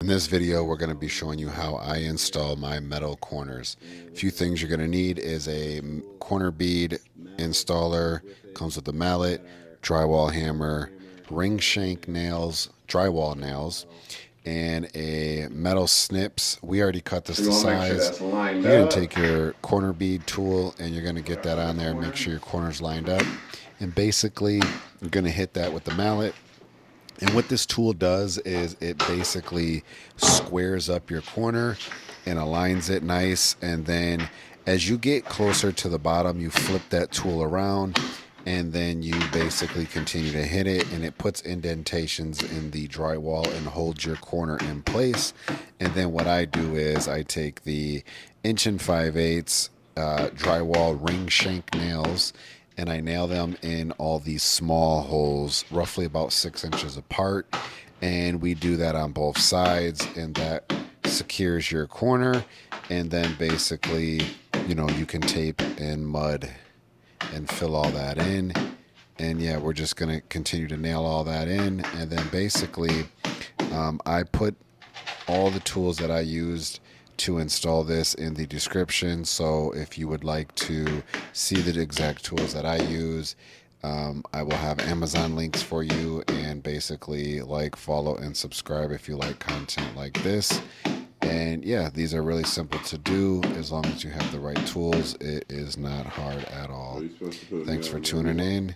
In this video, we're going to be showing you how I install my metal corners. A few things you're going to need is a corner bead installer, comes with a mallet, drywall hammer, ring shank nails, drywall nails, and a metal snips. We already cut this You to want to make sure size. that's lined You're going to up. take your corner bead tool and you're going to get that on there and make sure your corner's lined up. And basically, you're going to hit that with the mallet. And what this tool does is it basically squares up your corner and aligns it nice. And then as you get closer to the bottom, you flip that tool around and then you basically continue to hit it, and it puts indentations in the drywall and holds your corner in place. And then what I do is I take the 1 5/8 drywall ring shank nails and I nail them in all these small holes, roughly about 6 inches apart. And we do that on both sides, and that secures your corner. And then basically, you can tape and mud and fill all that in. And yeah, we're just going to continue to nail all that in. And then basically, I put all the tools that I used to install this in the description. So if you would like to see the exact tools that I use, I will have Amazon links for you. And basically, like, follow, and subscribe if you like content like this. And yeah, these are really simple to do as long as you have the right tools. It is not hard at all. Thanks for tuning in.